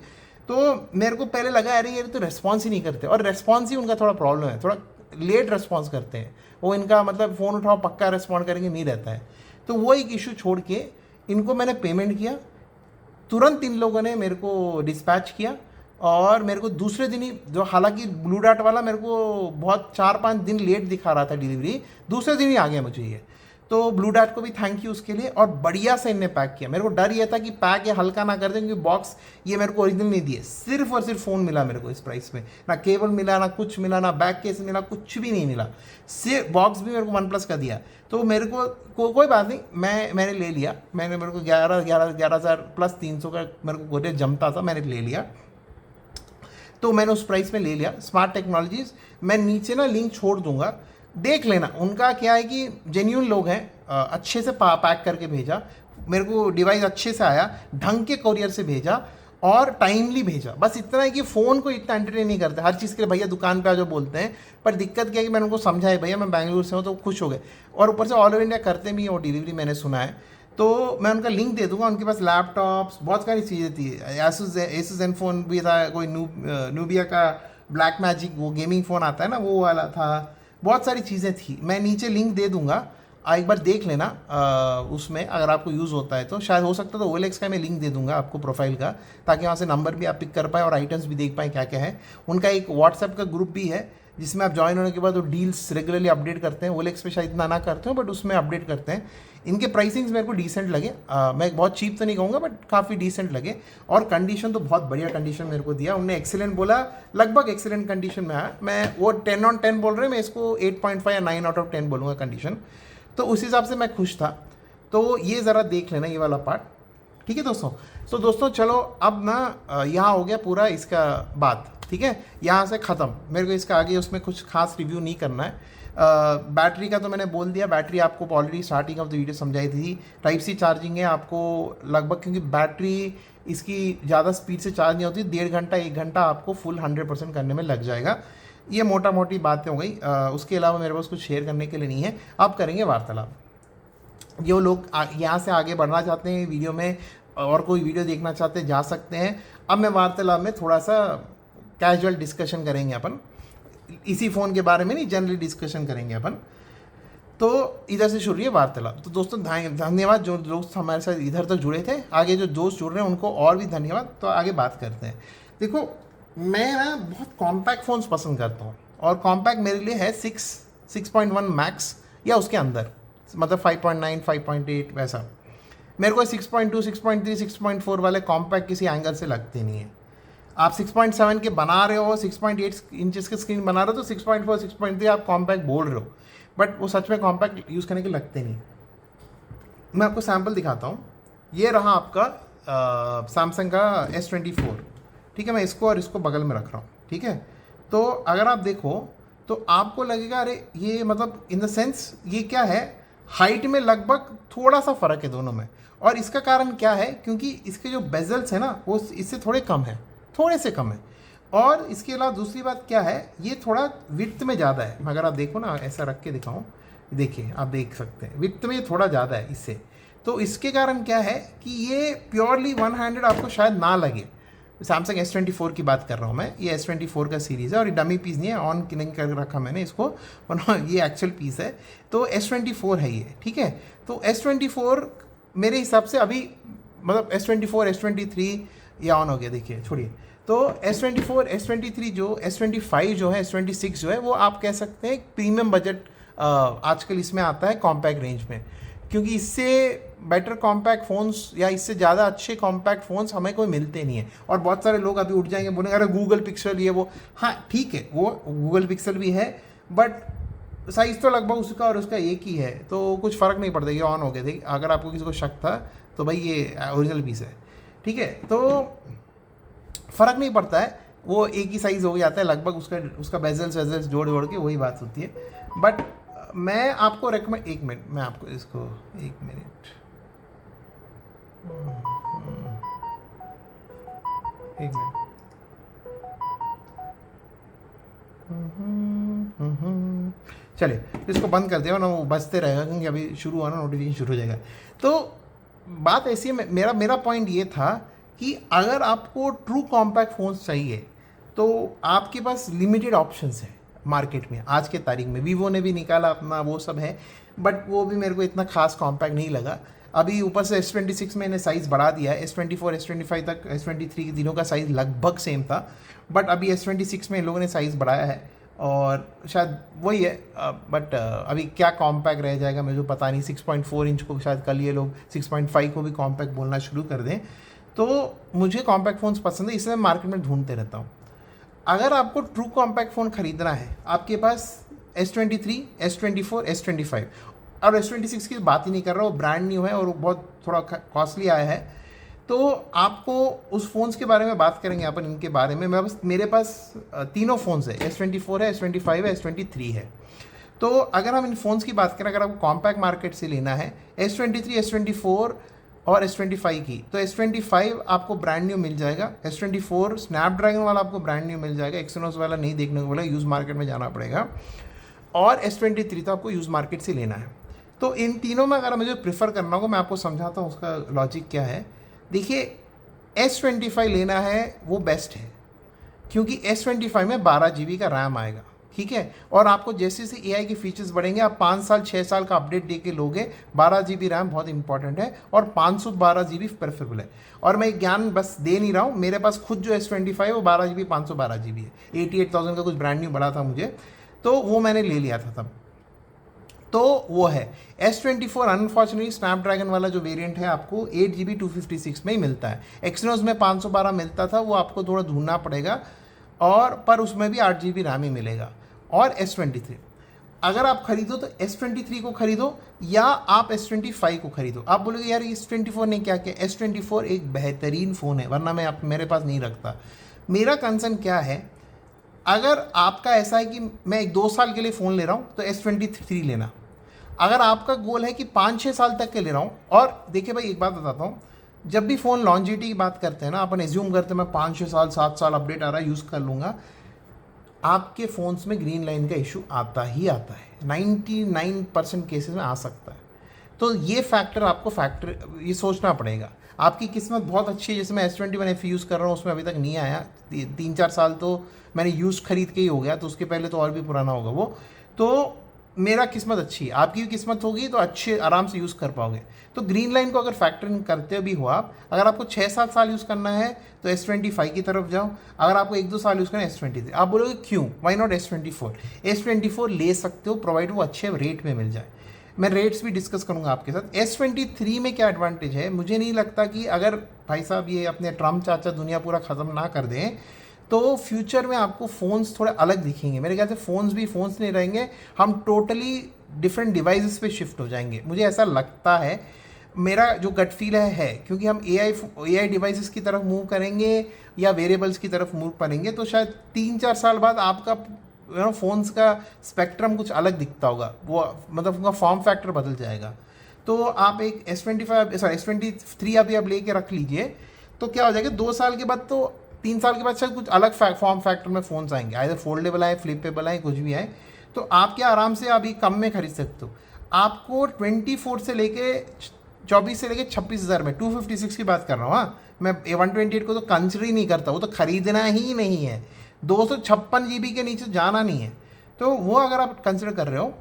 तो मेरे को पहले लगा अरे ये तो रेस्पॉन्स ही नहीं करते, और रेस्पॉन्स ही उनका थोड़ा प्रॉब्लम है, थोड़ा लेट रेस्पॉन्स करते हैं वो। इनका मतलब फ़ोन उठाओ पक्का रेस्पॉन्ड करेंगे नहीं रहता है। तो वो एक इशू छोड़ के इनको मैंने पेमेंट किया, तुरंत इन लोगों ने मेरे को डिस्पैच किया, और मेरे को दूसरे दिन ही, जो हालांकि ब्लू डार्ट वाला मेरे को बहुत 4-5 दिन लेट दिखा रहा था डिलीवरी, दूसरे दिन ही आ गया मुझे ये। तो ब्लू डार्ट को भी थैंक यू उसके लिए, और बढ़िया से इनने पैक किया। मेरे को डर ये था कि पैक ये हल्का ना कर दें, क्योंकि बॉक्स ये मेरे को ओरिजिनल नहीं दिए, सिर्फ और सिर्फ फ़ोन मिला मेरे को इस प्राइस में, ना केबल मिला, ना कुछ मिला, ना बैक केस मिला, कुछ भी नहीं मिला। सिर्फ बॉक्स भी मेरे को OnePlus का दिया। तो मेरे को कोई बात नहीं, मैंने ले लिया। मेरे को 11,000 प्लस 300 का मेरे को कोरियर जमता था, मैंने ले लिया। तो मैंने उस प्राइस में ले लिया स्मार्ट टेक्नोलॉजीज़। मैं नीचे ना लिंक छोड़ दूंगा, देख लेना। उनका क्या है कि जेन्यून लोग हैं, अच्छे से पैक करके भेजा मेरे को, डिवाइस अच्छे से आया, ढंग के कोरियर से भेजा, और टाइमली भेजा। बस इतना है कि फ़ोन को इतना एंटरटेन नहीं करते, हर चीज़ के लिए भैया दुकान पे आ जो बोलते हैं। पर दिक्कत क्या है कि मैंने उनको समझाया भैया मैं बैंगलोर से हूँ, तो खुश हो गए। और ऊपर से ऑल ओवर इंडिया करते भी हैं वो डिलीवरी, मैंने सुना है। तो मैं उनका लिंक दे दूंगा। उनके पास लैपटॉप्स बहुत सारी चीज़ें थी, Asus Zenfone भी था, कोई नूबिया का ब्लैक मैजिक वो गेमिंग फ़ोन आता है ना, वो वाला था, बहुत सारी चीज़ें थी। मैं नीचे लिंक दे दूंगा, एक बार देख लेना। उसमें अगर आपको यूज़ होता है तो शायद हो सकता है, तो OLX का मैं लिंक दे दूंगा आपको प्रोफाइल का, ताकि वहाँ से नंबर भी आप पिक कर पाएँ और आइटम्स भी देख पाएँ क्या क्या है। उनका एक व्हाट्सएप का ग्रुप भी है, जिसमें आप ज्वाइन होने के बाद वो डील्स रेगुलरली अपडेट करते हैं। OLX पे शायद इतना ना करते हो, बट उसमें अपडेट करते हैं। इनके प्राइसिंग्स मेरे को डिसेंट लगे, मैं बहुत चीप तो नहीं कहूँगा, बट काफ़ी डिसेंट लगे। और कंडीशन तो बहुत बढ़िया कंडीशन मेरे को दिया उनने, एक्सीलेंट बोला, लगभग एक्सीलेंट कंडीशन में आया। मैं वो 10/10 बोल रहे हैं, मैं इसको 8.5 या 9/10 बोलूँगा कंडीशन। तो उस हिसाब से मैं खुश था। तो ये ज़रा देख लेना ये वाला पार्ट, ठीक है दोस्तों। तो दोस्तों चलो, अब ना यहाँ हो गया पूरा इसका बात, ठीक है, यहाँ से ख़त्म। मेरे को इसका आगे उसमें कुछ खास रिव्यू नहीं करना है। बैटरी का तो मैंने बोल दिया, बैटरी आपको already starting of the video समझाई थी। टाइप सी चार्जिंग है आपको लगभग, क्योंकि बैटरी इसकी ज़्यादा स्पीड से चार्ज नहीं होती, 1.5 घंटा 1 घंटा आपको फुल 100% करने में लग जाएगा। ये मोटा मोटी बातें हो गई, उसके अलावा मेरे पास कुछ शेयर करने के लिए नहीं है। अब करेंगे वार्तालाप। जो लोग यहाँ से आगे बढ़ना चाहते हैं वीडियो में, और कोई वीडियो देखना चाहते हैं, जा सकते हैं। अब मैं वार्तालाप में थोड़ा सा कैजुअल डिस्कशन करेंगे अपन, इसी फ़ोन के बारे में नहीं, जनरली डिस्कशन करेंगे अपन। तो इधर से शुरू है वार्तालाप। तो दोस्तों धन्यवाद जो दोस्त हमारे साथ इधर तक जुड़े थे, आगे जो दोस्त जुड़ रहे हैं उनको और भी धन्यवाद। तो आगे बात करते हैं। देखो, मैं ना बहुत कॉम्पैक्ट फ़ोन्स पसंद करता हूँ, और कॉम्पैक्ट मेरे लिए है 6.1 मैक्स या उसके अंदर, मतलब 5.9 5.8 वैसा। मेरे को 6.2 6.3 6.4 वाले कॉम्पैक्ट किसी एंगल से लगते नहीं है। आप 6.7 के बना रहे हो, 6.8 इंचेस के स्क्रीन बना रहे हो, तो 6.4 6.3 आप कॉम्पैक्ट बोल रहे हो, बट वो सच में कॉम्पैक्ट यूज़ करने के लगते नहीं। मैं आपको सैम्पल दिखाता हूँ। ये रहा आपका सैमसंग का S24, ठीक है। मैं इसको और इसको बगल में रख रहा हूँ, ठीक है। तो अगर आप देखो तो आपको लगेगा अरे ये मतलब इन द सेंस ये क्या है, हाइट में लगभग थोड़ा सा फ़र्क है दोनों में। और इसका कारण क्या है, क्योंकि इसके जो बेजल्स हैं ना वो इससे थोड़े कम है, थोड़े से कम है। और इसके अलावा दूसरी बात क्या है, ये थोड़ा विड्थ में ज़्यादा है। अगर आप देखो ना, ऐसा रख के दिखाऊँ, देखिए आप देख सकते हैं विड्थ में ये थोड़ा ज़्यादा है इससे। तो इसके कारण क्या है कि ये प्योरली वन हैंडेड आपको शायद ना लगे। सैमसंग S24 की बात कर रहा हूँ मैं, ये S24 का सीरीज़ है और ये डमी पीस नहीं है, ऑन नहीं कर रखा मैंने इसको, ये एक्चुअल पीस है। तो S24 है ये, ठीक है। तो S24 मेरे हिसाब से अभी मतलब S24 S23 ये ऑन हो गया, देखिए छोड़िए। तो S24 S23 जो S25 जो है S26 जो है वो आप कह सकते हैं प्रीमियम बजट आजकल इसमें आता है कॉम्पैक्ट रेंज में, क्योंकि इससे बेटर कॉम्पैक्ट फ़ोन्स या इससे ज़्यादा अच्छे कॉम्पैक्ट फ़ोन्स हमें कोई मिलते नहीं हैं। और बहुत सारे लोग अभी उठ जाएंगे, बोलेंगे अरे गूगल पिक्सल ये वो, हाँ ठीक है वो गूगल पिक्सल भी है, बट साइज़ तो लगभग उसका और उसका एक ही है, तो कुछ फ़र्क नहीं पड़ता। ये ऑन हो गया, देखिए अगर आपको किसी को शक था तो भाई ये ओरिजिनल पीस है, ठीक है। तो फ़र्क नहीं पड़ता है, वो एक ही साइज़ हो जाता है लगभग, उसका बेजल्स जोड़ के वही बात होती है। बट मैं आपको रेकमेंड, एक मिनट मैं आपको इसको, एक मिनट, एक मिनट, चलिए इसको बंद कर दिया ना, वो बजते रहेगा क्योंकि अभी शुरू हुआ ना, नोटिफिकेशन शुरू हो जाएगा। तो बात ऐसी है, मेरा पॉइंट ये था कि अगर आपको ट्रू कॉम्पैक्ट फ़ोन्स चाहिए तो आपके पास लिमिटेड ऑप्शंस हैं मार्केट में आज के तारीख में। वीवो ने भी निकाला अपना, वो सब है, बट वो भी मेरे को इतना खास कॉम्पैक्ट नहीं लगा। अभी ऊपर से S26 में इन्हें साइज़ बढ़ा दिया है, S24 S25 तक S23 के दिनों का साइज़ लगभग सेम था, बट अभी S26 में इन लोगों ने साइज़ बढ़ाया है और शायद वही है। बट अभी क्या कॉम्पैक्ट रह जाएगा मुझे पता नहीं। 6.4 इंच को शायद कल ये लोग 6.5 को भी कॉम्पैक्ट बोलना शुरू कर दें। तो मुझे कॉम्पैक्ट फ़ोन्स पसंद है, इसलिए मैं मार्केट में ढूंढते रहता हूँ। अगर आपको ट्रू कॉम्पैक्ट फ़ोन ख़रीदना है, आपके पास S23 S24 S25 और S26 की बात ही नहीं कर रहा, वो ब्रांड न्यू है और वो बहुत थोड़ा कॉस्टली आया है। तो आपको उस फ़ोन्स के बारे में बात करेंगे अपन, इनके बारे में। मेरे पास तीनों फ़ोन्स है, S24 है, S25 है, S23 है। तो अगर हम इन फ़ोन्स की बात करें, अगर आपको कॉम्पैक्ट मार्केट से लेना है S23 S24 और S25 की, तो S25 आपको ब्रांड न्यू मिल जाएगा, S24 स्नैपड्रैगन वाला आपको ब्रांड न्यू मिल जाएगा, एक्सिनोस वाला नहीं देखने को मिलेगा, यूज़ मार्केट में जाना पड़ेगा। और S23 तो आपको यूज़ मार्केट से लेना है। तो इन तीनों में अगर मुझे प्रेफर करना होगा, मैं आपको समझाता हूँ उसका लॉजिक क्या है। देखिए S25 लेना है वो बेस्ट है, क्योंकि S25 में 12 GB का रैम आएगा, ठीक है। और आपको जैसे जैसे AI के फीचर्स बढ़ेंगे, आप 5 साल 6 साल का अपडेट दे के लोगे। 12 GB रैम बहुत इंपॉर्टेंट है और 512 GB प्रेफरेबल है। और मैं ज्ञान बस दे नहीं रहा हूँ, मेरे पास खुद जो S25 है वो 12 GB 512 GB है। 88,000 का कुछ ब्रांड न्यू बड़ा था मुझे, तो वो मैंने ले लिया था तब। तो वो है S24। अनफॉर्चुनेटली स्नैपड्रैगन वाला जो वेरिएंट है आपको 8 GB 256 में ही मिलता है। एक्सिनोस में 512 मिलता था, वो आपको थोड़ा ढूंढना पड़ेगा, और पर उसमें भी 8 GB रैम ही मिलेगा। और S23 अगर आप खरीदो तो S23 को खरीदो या आप S25 को खरीदो। आप बोलोगे यार S24 ने क्या किया, S24 एक बेहतरीन फ़ोन है, वरना मैं मेरे पास नहीं रखता। मेरा कंसर्न क्या है, अगर आपका ऐसा है कि मैं 1-2 साल के लिए फ़ोन ले रहा हूँ तो S23 लेना। अगर आपका गोल है कि 5-6 साल तक के ले रहा हूँ, और देखिए भाई एक बात बताता हूँ, जब भी फ़ोन लॉन्जिविटी की बात करते हैं ना, अपन एज्यूम करते हैं मैं 5-6 साल 7 साल अपडेट आ रहा है यूज़ कर लूँगा, आपके फ़ोन्स में ग्रीन लाइन का इशू आता ही आता है। 99% केसेस में आ सकता है। तो ये ये सोचना पड़ेगा। आपकी किस्मत बहुत अच्छी है, जैसे मैं S21 FE यूज़ कर रहा हूँ, उसमें अभी तक नहीं आया। 3-4 साल तो मैंने यूज़ खरीद के ही हो गया, तो उसके पहले तो और भी पुराना होगा वो। तो मेरा किस्मत अच्छी है, आपकी भी किस्मत होगी तो अच्छे आराम से यूज़ कर पाओगे। तो ग्रीन लाइन को अगर फैक्टर इन करते भी हो आप, अगर आपको 6-7 साल यूज़ करना है तो S25 की तरफ जाओ। अगर आपको 1-2 साल यूज़ करना है S23। आप बोलोगे क्यों, वाई नॉट S24? S24 ले सकते हो, प्रोवाइड वो अच्छे रेट में मिल जाए। मैं रेट्स भी डिस्कस करूंगा आपके साथ। S23 में क्या एडवांटेज है, मुझे नहीं लगता कि अगर भाई साहब ये अपने ट्रम्प चाचा दुनिया पूरा ख़त्म ना कर दें तो फ्यूचर में आपको फ़ोन्स थोड़े अलग दिखेंगे। मेरे ख्याल से फ़ोन्स भी फ़ोन्स नहीं रहेंगे, हम टोटली डिफरेंट डिवाइसेस पे शिफ्ट हो जाएंगे, मुझे ऐसा लगता है। मेरा जो गट फील है क्योंकि हम ए आई डिवाइसेस की तरफ मूव करेंगे या वेरिएबल्स की तरफ मूव करेंगे, तो शायद 3-4 साल बाद आपका फ़ोन्स का स्पेक्ट्रम कुछ अलग दिखता होगा, वो मतलब उनका फॉर्म फैक्टर बदल जाएगा। तो आप एक S23 अभी आप लेके रख लीजिए, तो क्या हो जाएगा 2 साल के बाद, तो 3 साल के बाद शायद कुछ अलग फॉर्म फैक्टर में फ़ोन्स आएंगे, आइदर फोल्डेबल आए, फ्लिपेबल आए, कुछ भी आए, तो आप क्या आराम से अभी कम में खरीद सकते हो। आपको 24 से लेके 24 से लेके 26,000 में 256 की बात कर रहा हूँ। हाँ, मैं A128 को तो कंसिडर ही नहीं करता, वो तो खरीदना ही नहीं है, 256 GB के नीचे जाना नहीं है। तो वो अगर आप कंसिडर कर रहे हो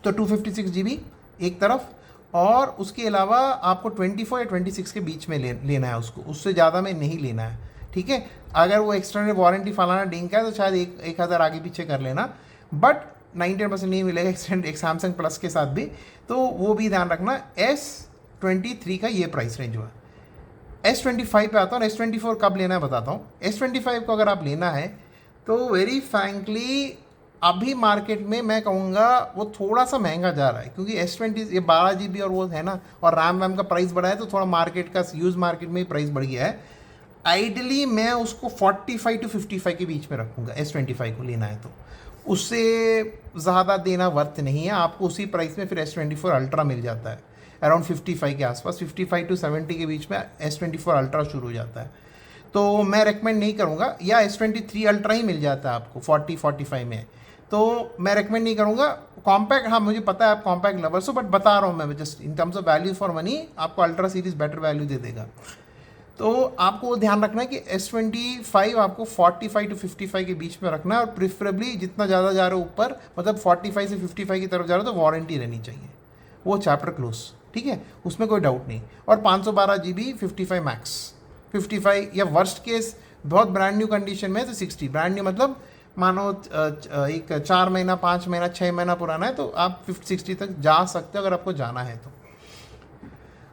तो 256 GB एक तरफ, और उसके अलावा आपको 24 या 26 के बीच में लेना है उसको, उससे ज़्यादा में नहीं लेना है, ठीक है। अगर वो एक्सटर्नल वारंटी फलाना डिंग का है तो शायद 1,000 आगे पीछे कर लेना, बट 90% नहीं मिलेगा एक सैमसंग प्लस के साथ भी, तो वो भी ध्यान रखना। S23 का ये प्राइस रेंज हुआ। S25 पे आता हूँ। S24 कब लेना है बताता हूँ। S25 को अगर आप लेना है तो वेरी फ्रैंकली अभी मार्केट में मैं कहूँगा वो थोड़ा सा महंगा जा रहा है, क्योंकि S20 ये 12 GB और वो है ना, और रैम का प्राइस बढ़ा है, तो थोड़ा मार्केट का यूज़ मार्केट में ही प्राइस बढ़ गया है। आइडली मैं उसको 45 to 55 के बीच में रखूँगा। S25 को लेना है तो उससे ज़्यादा देना वर्थ नहीं है आपको। उसी प्राइस में फिर S24 अल्ट्रा मिल जाता है, अराउंड 55 के आसपास, 55 to 70 के बीच में S24 अल्ट्रा शुरू हो जाता है। तो मैं रेकमेंड नहीं करूँगा, या S23 अल्ट्रा ही मिल जाता है आपको 40-45 में, तो मैं रेकमेंड नहीं करूँगा। कॉम्पैक्ट, हाँ मुझे पता है आप कॉम्पैक्ट लवर्स हो, बट बता रहा हूँ मैं just in terms of value for money, आपको अल्ट्रा सीरीज़ बेटर वैल्यू दे देगा। तो आपको ध्यान रखना है कि S25 आपको 45 to 55 के बीच में रखना है, और प्रिफरेबली जितना ज़्यादा जा रहे हो ऊपर, मतलब 45 से 55 की तरफ जा रहे हो तो वारंटी रहनी चाहिए, वो चैप्टर क्लोज, ठीक है, उसमें कोई डाउट नहीं। और 512 GB 55 मैक्स 55, या वर्स्ट केस बहुत ब्रांड न्यू कंडीशन में तो 60। ब्रांड न्यू मतलब मानो एक 4 महीना, 5 महीना, 6 महीना पुराना है, तो आप 50-60 तक जा सकते हो अगर आपको जाना है तो।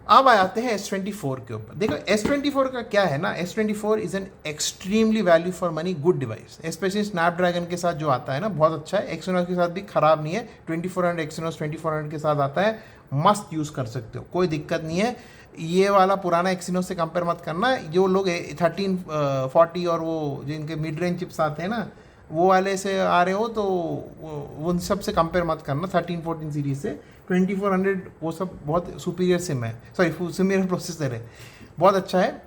अब आते हैं S24 के ऊपर। देखो S24 का क्या है ना, S24 is an extremely value for money good device, specially Snapdragon के साथ जो आता है ना, बहुत अच्छा है। एक्सिनोस के साथ भी ख़राब नहीं है, 2400 एक्सिनोस 2400 के साथ आता है, मस्त यूज़ कर सकते हो, कोई दिक्कत नहीं है। ये वाला पुराना एक्सिनोस से कंपेयर मत करना। जो लोग 1340 और वो जिनके मिड रेंज चिप्स आते हैं ना, वो वाले से आ रहे हो तो उन सब से कंपेयर मत करना। 1314 सीरीज से 2400 वो सब बहुत सुपीरियर सिम है, सॉरी सुपीरियर प्रोसेसर है, बहुत अच्छा है।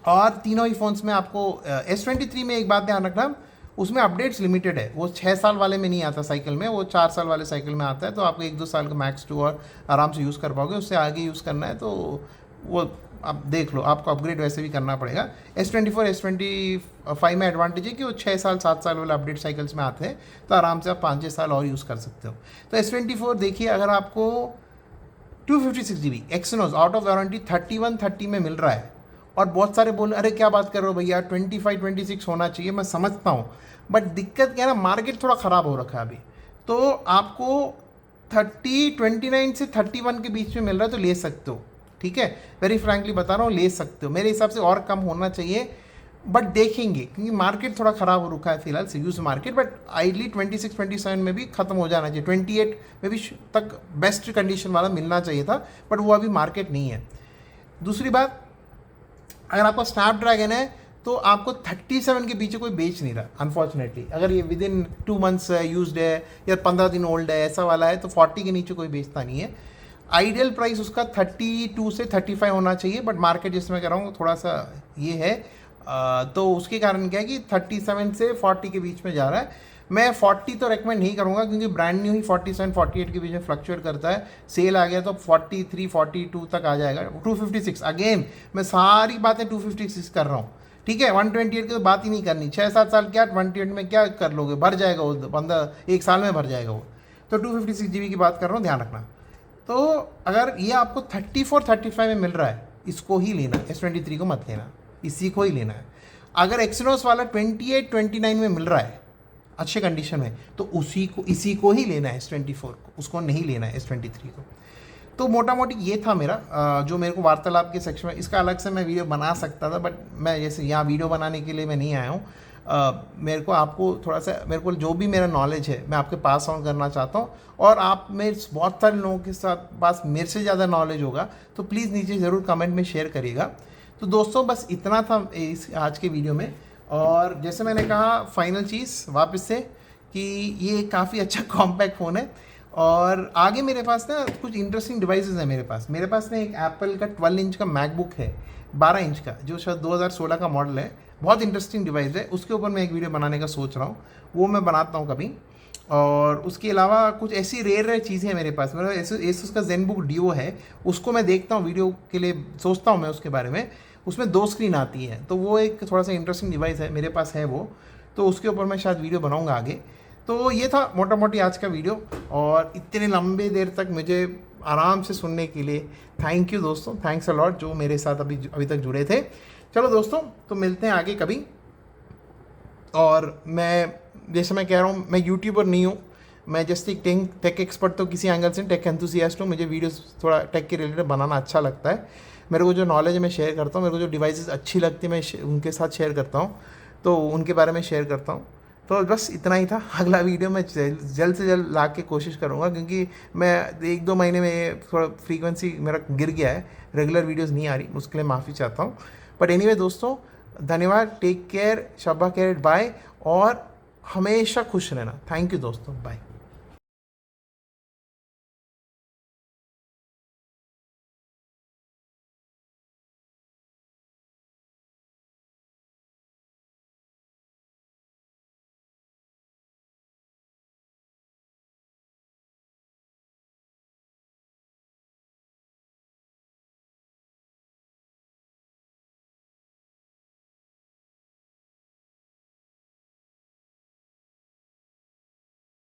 और तीनों ही फ़ोन्स में आपको S23 में एक बात ध्यान रखना, उसमें अपडेट्स लिमिटेड है, वो 6 साल वाले में नहीं आता साइकिल में, वो 4 साल वाले साइकिल में आता है। तो आपको 1-2 साल का मैक्स 2 और आराम से यूज़ कर पाओगे। उससे आगे यूज़ करना है तो वो आप देख लो, आपको अपग्रेड वैसे भी करना पड़ेगा। S24 S25 में एडवांटेज है कि वो 6 साल 7 साल वाले अपडेट साइकिल्स में आते हैं, तो आराम से आप 5-6 साल और यूज़ कर सकते हो। तो S24 देखिए, अगर आपको 256 GB Exynos out of warranty 3130 में मिल रहा है, और बहुत सारे बोल अरे क्या बात कर रहे हो भैया 25-26 होना चाहिए, मैं समझता हूँ, बट दिक्कत क्या है ना, मार्केट थोड़ा ख़राब हो रखा है अभी, तो आपको 29 से 31 के बीच में मिल रहा है तो ले सकते हो, ठीक है। वेरी फ्रैंकली बता रहा हूँ, ले सकते हो। मेरे हिसाब से और कम होना चाहिए, बट देखेंगे, क्योंकि मार्केट थोड़ा ख़राब हो रखा है फिलहाल यूज मार्केट। बट आइडली 26-27 में भी ख़त्म हो जाना चाहिए, 28 में भी तक बेस्ट कंडीशन वाला मिलना चाहिए था, बट वो अभी मार्केट नहीं है। दूसरी बात, अगर आपका स्नैपड्रैगन है तो आपको 37 के पीछे कोई बेच नहीं रहा अनफॉर्चुनेटली। अगर ये विद इन 2 months यूज्ड है या 15 दिन ओल्ड है, ऐसा वाला है, तो 40 के नीचे कोई बेचता नहीं है। आइडियल प्राइस उसका 32 से 35 होना चाहिए, बट मार्केट जिसमें कह रहा हूँ थोड़ा सा ये है, तो उसके कारण क्या है कि 37 से 40 के बीच में जा रहा है। मैं 40 तो रेकमेंड नहीं करूँगा, क्योंकि ब्रांड न्यू ही 47-48 के बीच में फ्लक्चुएट करता है। सेल आ गया तो 43-42 तक आ जाएगा। 256 अगेन मैं सारी बातें 256 कर रहा हूँ, ठीक है। 128 की तो बात ही नहीं करनी। 6-7 साल क्या 128 में क्या कर लोगे, भर जाएगा वो, 1 साल में भर जाएगा वो। तो 256 GB की बात कर रहा हूँ, ध्यान रखना। तो अगर ये आपको 34-35 में मिल रहा है, इसको ही लेना, S23 को मत लेना, इसी को ही लेना है। अगर एक्सिनोस वाला 28-29 में मिल रहा है अच्छे कंडीशन में, तो इसी को ही लेना है, S24 को, उसको नहीं लेना है S23 को। तो मोटा मोटी ये था मेरा जो मेरे को वार्तालाप के सेक्शन में। इसका अलग से मैं वीडियो बना सकता था, बट मैं जैसे यहाँ वीडियो बनाने के लिए मैं नहीं आया हूँ। मेरे को आपको थोड़ा सा, मेरे को जो भी मेरा नॉलेज है मैं आपके पास ऑन करना चाहता हूँ। और आप में बहुत सारे लोगों के साथ पास मेरे से ज़्यादा नॉलेज होगा, तो प्लीज़ नीचे ज़रूर कमेंट में शेयर करिएगा। तो दोस्तों बस इतना था इस आज के वीडियो में। और जैसे मैंने कहा फाइनल चीज़ वापस से कि ये काफ़ी अच्छा कॉम्पैक्ट फ़ोन है। और आगे मेरे पास ना कुछ इंटरेस्टिंग डिवाइसेस हैं मेरे पास ना एक एप्पल का 12 इंच का मैकबुक है, 12 इंच का, जो शायद 2016 का मॉडल है। बहुत इंटरेस्टिंग डिवाइस है, उसके ऊपर मैं एक वीडियो बनाने का सोच रहा हूँ, वो मैं बनाता हूँ कभी। और उसके अलावा कुछ ऐसी रेयर चीज़ें हैं मेरे पास। मेरा एसुस का ज़ेनबुक डियो है, उसको मैं देखता हूँ वीडियो के लिए, सोचता हूँ मैं उसके बारे में। उसमें 2 स्क्रीन आती है, तो वो एक थोड़ा सा इंटरेस्टिंग डिवाइस है, मेरे पास है वो, तो उसके ऊपर मैं शायद वीडियो बनाऊँगा आगे। तो ये था मोटा मोटी आज का वीडियो। और इतने लंबे देर तक मुझे आराम से सुनने के लिए थैंक यू दोस्तों, थैंक्स अ लॉट जो मेरे साथ अभी तक जुड़े थे। चलो दोस्तों, तो मिलते हैं आगे कभी। और मैं जैसे मैं कह रहा हूँ, मैं यूट्यूबर नहीं हूँ, मैं जस्ट एक टेक एक्सपर्ट, तो किसी एंगल से टेक एंथुसियास्ट हूँ। मुझे वीडियोस थोड़ा टेक के रिलेटेड बनाना अच्छा लगता है। मेरे को जो नॉलेज है मैं शेयर करता हूँ, मेरे को जो डिवाइसेस अच्छी लगती है मैं उनके साथ शेयर करता हूँ, तो उनके बारे में शेयर करता हूँ। तो बस इतना ही था। अगला वीडियो मैं जल्द से जल्द ला के कोशिश करूँगा, क्योंकि मैं 1-2 महीने में थोड़ा फ्रीक्वेंसी मेरा गिर गया है, रेगुलर वीडियोस नहीं आ रही, उसके लिए माफ़ी चाहता हूँ। बट एनीवे दोस्तों, धन्यवाद, टेक केयर, शब्बा केयर, बाय, और हमेशा खुश रहना। थैंक यू दोस्तों, बाय।